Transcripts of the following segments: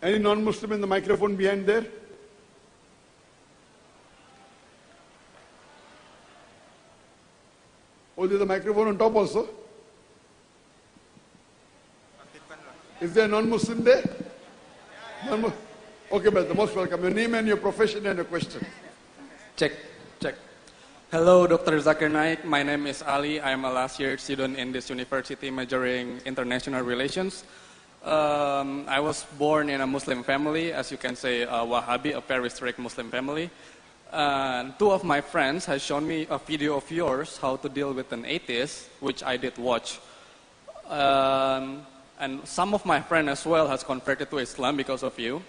Any non-Muslim in the microphone behind there? Oh, there's a microphone on top also? Is there a non-Muslim there? Okay, brother, most welcome. Your name and your profession and your question. Check. Hello, Dr. Zakir Naik. My name is Ali. I am a last year student in this university majoring international relations. I was born in a Muslim family, as you can say, a Wahhabi, a very strict Muslim family. Two of my friends has shown me a video of yours, how to deal with an atheist, which I did watch. And some of my friends as well has converted to Islam because of you.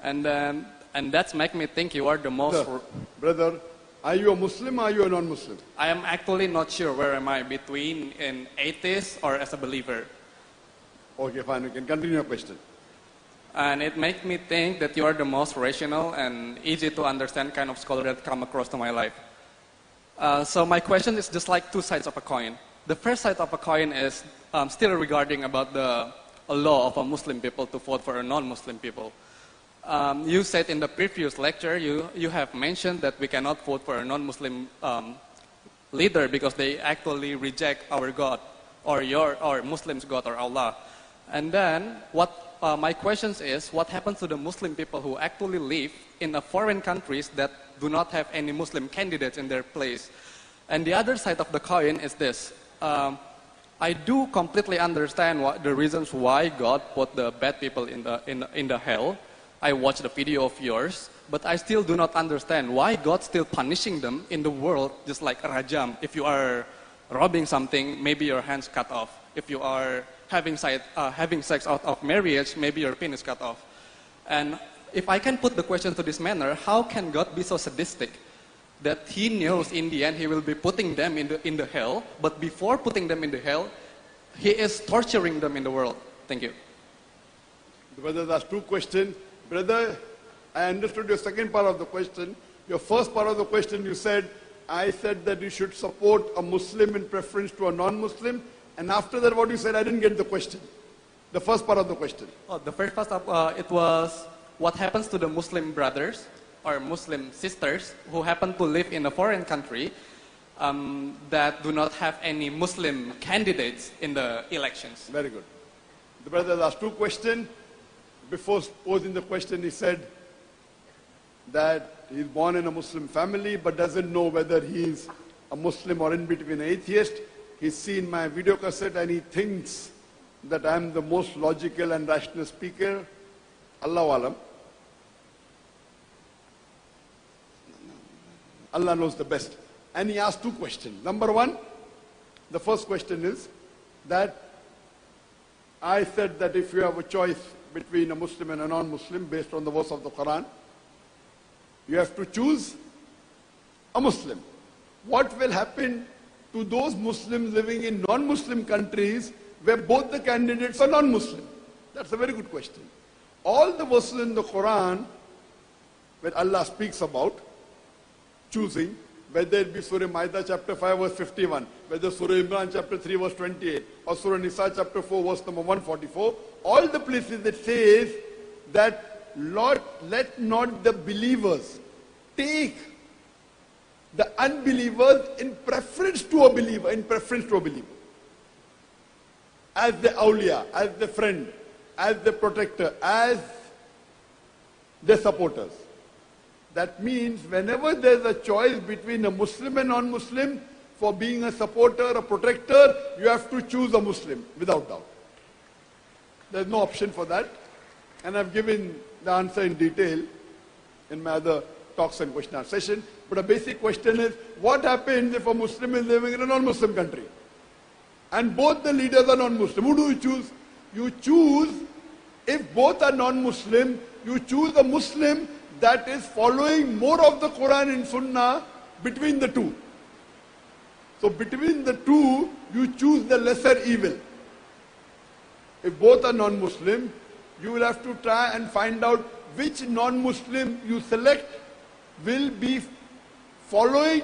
And that's make me think you are the most... Brother, are you a Muslim or are you a non-Muslim? I am actually not sure where am I between an atheist or as a believer. Okay, fine. You can continue your question. And it makes me think that you are the most rational and easy to understand kind of scholar that come across to my life. So my question is just like two sides of a coin. The first side of a coin is still regarding about the law of a Muslim people to vote for a non-Muslim people. You said in the previous lecture, you have mentioned that we cannot vote for a non-Muslim leader because they actually reject our God or Muslims' God or Allah. And then my question is, what happens to the Muslim people who actually live in foreign countries that do not have any Muslim candidates in their place? And the other side of the coin is this. I do completely understand the reasons why God put the bad people in the hell. I watched the video of yours, but I still do not understand why God still punishing them in the world, just like rajam. If you are robbing something, maybe your hands cut off. If you are having sex out of marriage, maybe your penis cut off. And if I can put the question to this manner, how can God be so sadistic that He knows in the end He will be putting them in the hell, but before putting them in the hell, He is torturing them in the world? Thank you. Brother, that's two questions. Brother, I understood your second part of the question. Your first part of the question, you said, I said that you should support a Muslim in preference to a non-Muslim. And after that, what you said, I didn't get the question. The first part of the question. Oh, the first part, it was what happens to the Muslim brothers or Muslim sisters who happen to live in a foreign country that do not have any Muslim candidates in the elections. Very good. The brother asked two questions. Before posing the question, he said that he's born in a Muslim family but doesn't know whether he's a Muslim or in between atheist. He's seen my video cassette and he thinks that I'm the most logical and rational speaker. Allahu Alam. Allah knows the best. And he asked two questions. Number one, the first question is that I said that if you have a choice between a Muslim and a non-Muslim based on the verse of the Quran, you have to choose a Muslim. What will happen to those Muslims living in non-Muslim countries where both the candidates are non-Muslim? That's a very good question. All the verses in the Quran where Allah speaks about choosing, whether it be Surah Maidah chapter 5 verse 51, whether Surah Imran chapter 3 verse 28, or Surah Nisa chapter 4 verse number 144, all the places it says that Lord, let not the believers take the unbelievers in preference to a believer, as the awliya, as the friend, as the protector, as the supporters. That means whenever there's a choice between a Muslim and non-Muslim, for being a supporter, a protector, you have to choose a Muslim, without doubt. There's no option for that. And I've given the answer in detail in my other talks and question answer session. But a basic question is, what happens if a Muslim is living in a non-Muslim country? And both the leaders are non-Muslim. Who do you choose? You choose, if both are non-Muslim, you choose a Muslim that is following more of the Quran and Sunnah between the two. So between the two, you choose the lesser evil. If both are non-Muslim, you will have to try and find out which non-Muslim you select will be following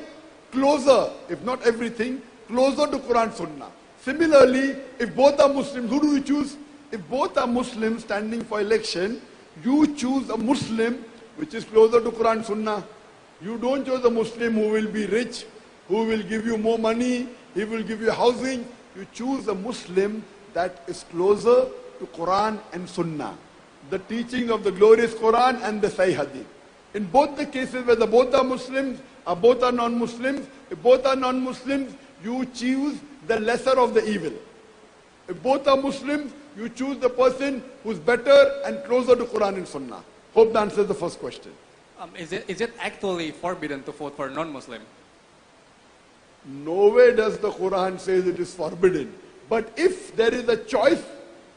closer, if not everything, closer to Quran Sunnah. Similarly, if both are Muslims, who do you choose? If both are Muslims standing for election, You choose a Muslim which is closer to Quran Sunnah. You don't choose a Muslim who will be rich, who will give you more money, he will give you housing. You choose a Muslim that is closer to Quran and Sunnah, the teaching of the glorious Quran and the Sahih Hadith. In both the cases, whether both are Muslims or both are non-Muslims, if both are non-Muslims, you choose the lesser of the evil. If both are Muslims, you choose the person who's better and closer to Quran and Sunnah. Hope that answers the first question. Is it actually forbidden to vote for non-Muslim? Nowhere does the Quran say it is forbidden. But if there is a choice,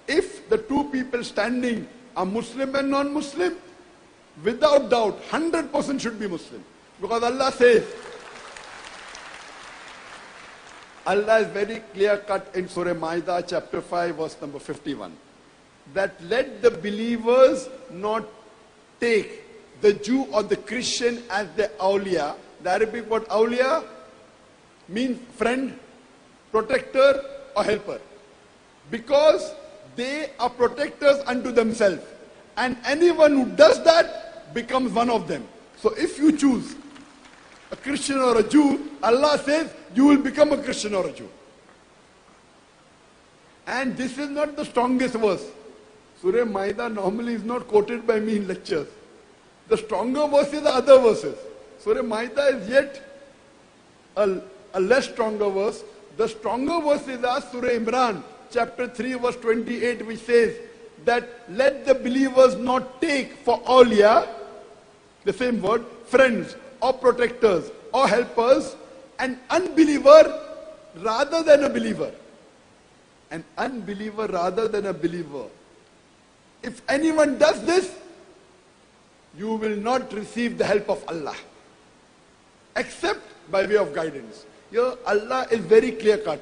if the two people standing are Muslim and non-Muslim, without doubt, 100% should be Muslim. Because Allah says, Allah is very clear-cut in Surah Maidah, chapter 5, verse number 51. That let the believers not take the Jew or the Christian as their awliya. The Arabic word awliya means friend, protector or helper. Because they are protectors unto themselves. And anyone who does that becomes one of them. So if you choose a Christian or a Jew, Allah says you will become a Christian or a Jew. And this is not the strongest verse. Surah Maidah normally is not quoted by me in lectures. The stronger verses are other verses. Surah Maidah is yet a less stronger verse. The stronger verses are Surah Imran, chapter 3, verse 28, which says that let the believers not take for awliya, the same word, friends or protectors or helpers, an unbeliever rather than a believer. An unbeliever rather than a believer. If anyone does this, you will not receive the help of Allah, except by way of guidance. Here Allah is very clear-cut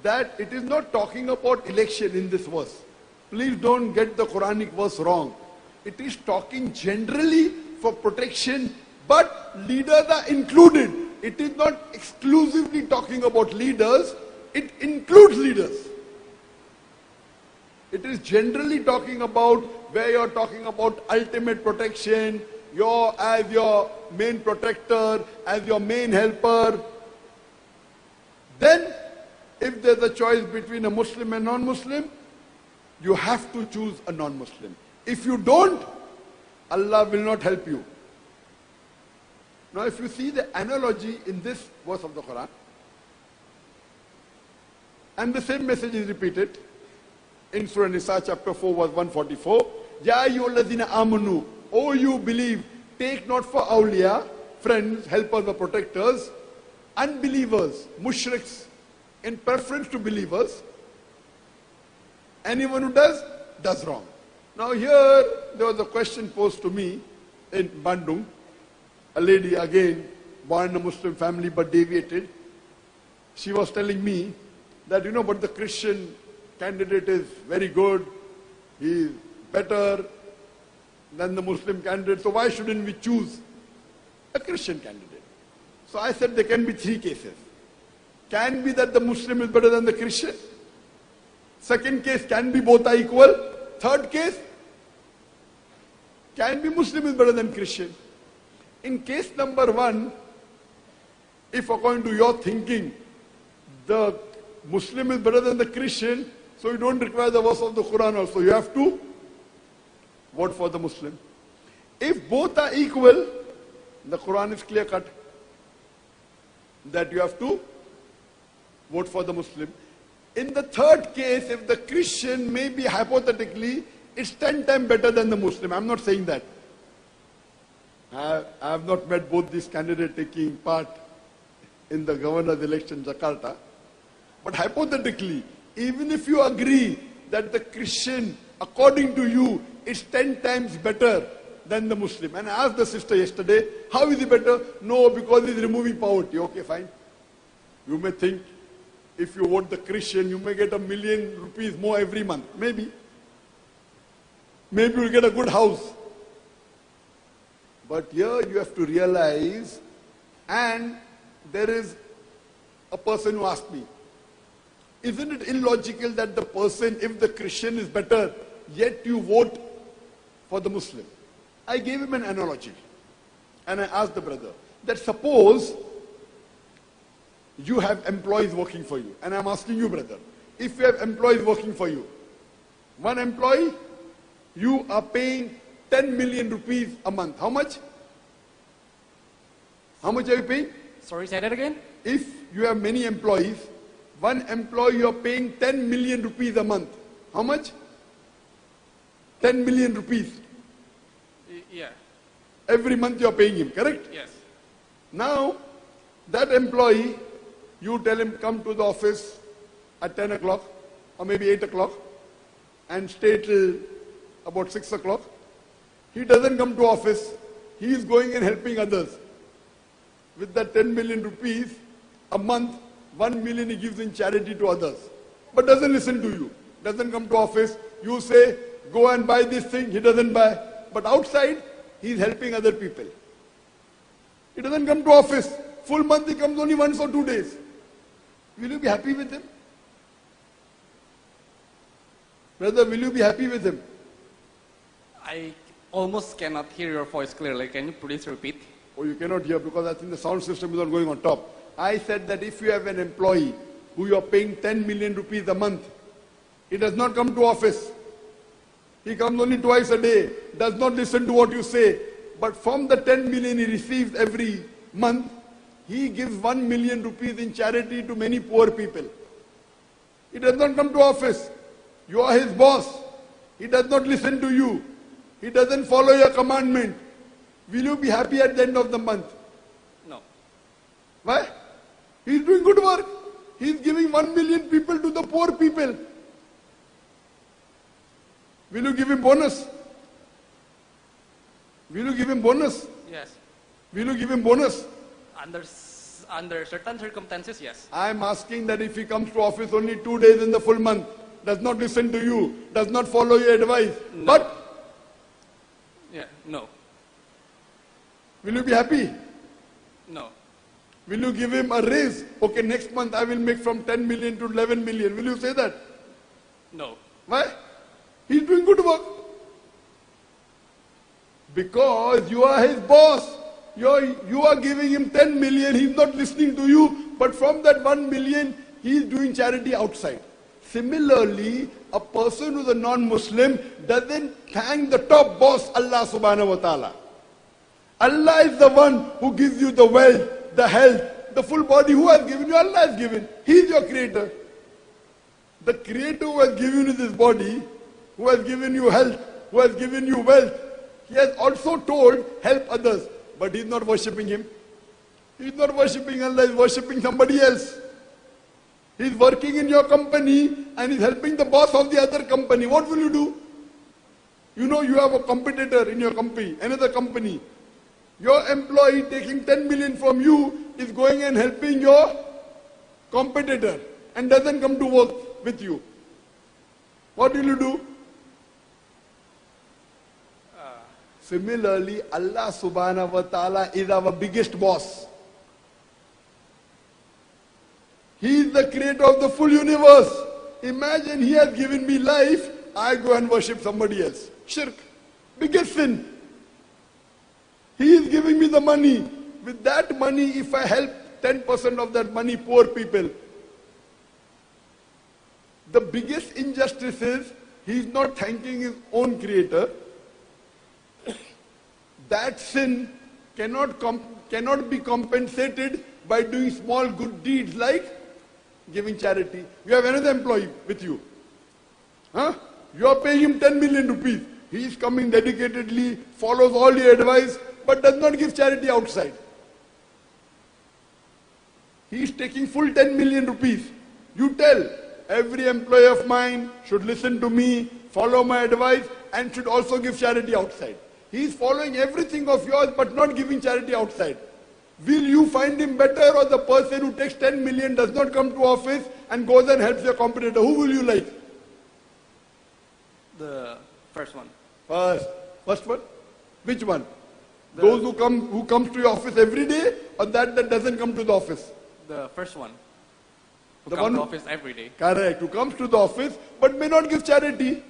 that it is not talking about election in this verse. Please don't get the Quranic verse wrong. It is talking generally for protection, but leaders are included. It is not exclusively talking about leaders, it includes leaders. It is generally talking about where you're talking about ultimate protection, as your main protector, as your main helper. Then, if there's a choice between a Muslim and non-Muslim, you have to choose a non-Muslim. If you don't, Allah will not help you. Now, if you see the analogy in this verse of the Quran, and the same message is repeated in Surah Nisa, chapter 4, verse 144. Ya ayyuhalladhina amanu, O you believe, take not for awliya, friends, helpers or protectors, unbelievers, mushriks, in preference to believers. Anyone who does wrong. Now here, there was a question posed to me in Bandung. A lady, again, born in a Muslim family but deviated. She was telling me that, but the Christian candidate is very good. He is better than the Muslim candidate. So why shouldn't we choose a Christian candidate? So I said there can be three cases. Can be that the Muslim is better than the Christian. Second case, can be both are equal. Third case, can be Muslim is better than Christian. In case number one, if according to your thinking, the Muslim is better than the Christian, so you don't require the verse of the Quran also. You have to vote for the Muslim. If both are equal, the Quran is clear-cut that you have to vote for the Muslim. In the third case, if the Christian maybe hypothetically is 10 times better than the Muslim, I'm not saying that. I have not met both these candidates taking part in the governor's election in Jakarta. But hypothetically, even if you agree that the Christian, according to you, is 10 times better than the Muslim. And I asked the sister yesterday, how is he better? No, because he's removing poverty. Okay, fine. You may think, if you vote the Christian, you may get ₹1 million more every month. Maybe. Maybe you'll get a good house. But here you have to realize, and there is a person who asked me, isn't it illogical that the person, if the Christian is better, yet you vote for the Muslim. I gave him an analogy. And I asked the brother that suppose you have employees working for you. And I'm asking you, brother, if you have employees working for you, one employee, you are paying 10 million rupees a month. How much? How much are you paying? Sorry, say that again? If you have many employees, one employee you are paying 10 million rupees a month. How much? 10 million rupees. Yeah. Every month you are paying him, correct? Yes. Now, that employee, you tell him come to the office at 10 o'clock or maybe 8 o'clock and stay till about 6 o'clock. He doesn't come to office. He is going and helping others. With that 10 million rupees a month, 1 million he gives in charity to others. But doesn't listen to you. Doesn't come to office. You say, go and buy this thing. He doesn't buy. But outside, he is helping other people. He doesn't come to office. Full month he comes only once or 2 days. Will you be happy with him? Brother, will you be happy with him? I almost cannot hear your voice clearly. Can you please repeat? Oh, you cannot hear because I think the sound system is not going on top. I said that if you have an employee who you are paying 10 million rupees a month, he does not come to office. He comes only twice a day, does not listen to what you say. But from the 10 million he receives every month, he gives 1 million rupees in charity to many poor people. He does not come to office. You are his boss. He does not listen to you. He doesn't follow your commandment. Will you be happy at the end of the month? No. Why? He is doing good work. He is giving 1 million people to the poor people. Will you give him bonus? Will you give him bonus? Yes. Will you give him bonus? Under certain circumstances, yes. I am asking that if he comes to office only 2 days in the full month, does not listen to you, does not follow your advice, No. but Yeah, no. will you be happy? No. Will you give him a raise? Okay, next month I will make from 10 million to 11 million. Will you say that? No. Why? He's doing good work. Because you are his boss. You are giving him 10 million. He's not listening to you. But from that 1 million, he is doing charity outside. Similarly, a person who's a non-Muslim doesn't thank the top boss, Allah subhanahu wa ta'ala. Allah is the one who gives you the wealth, the health, the full body. Who has given you? Allah has given. He is your creator. The creator who has given you this body, who has given you health, who has given you wealth, he has also told, help others. But he is not worshipping him. He is not worshipping Allah, he is worshipping somebody else. He is working in your company and is helping the boss of the other company. What will you do? You know you have a competitor in your company, another company. Your employee taking 10 million from you is going and helping your competitor and doesn't come to work with you. What will you do? Similarly, Allah subhanahu wa ta'ala is our biggest boss. He is the creator of the full universe. Imagine he has given me life, I go and worship somebody else. Shirk. Biggest sin. He is giving me the money. With that money, if I help 10% of that money, poor people. The biggest injustice is, he is not thanking his own creator. That sin cannot be compensated by doing small good deeds like giving charity. You have another employee with you. You are paying him 10 million rupees. He is coming dedicatedly, follows all your advice, but does not give charity outside. He is taking full 10 million rupees. You tell, every employee of mine should listen to me, follow my advice, and should also give charity outside. He is following everything of yours, but not giving charity outside. Will you find him better, or the person who takes 10 million, does not come to office, and goes and helps your competitor? Who will you like? The first one. First one? Which one? Those who comes to your office every day, or that doesn't come to the office? The first one. Who The comes one to who- office every day. Correct. Who comes to the office, but may not give charity.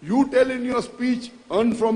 You tell in your speech, earn from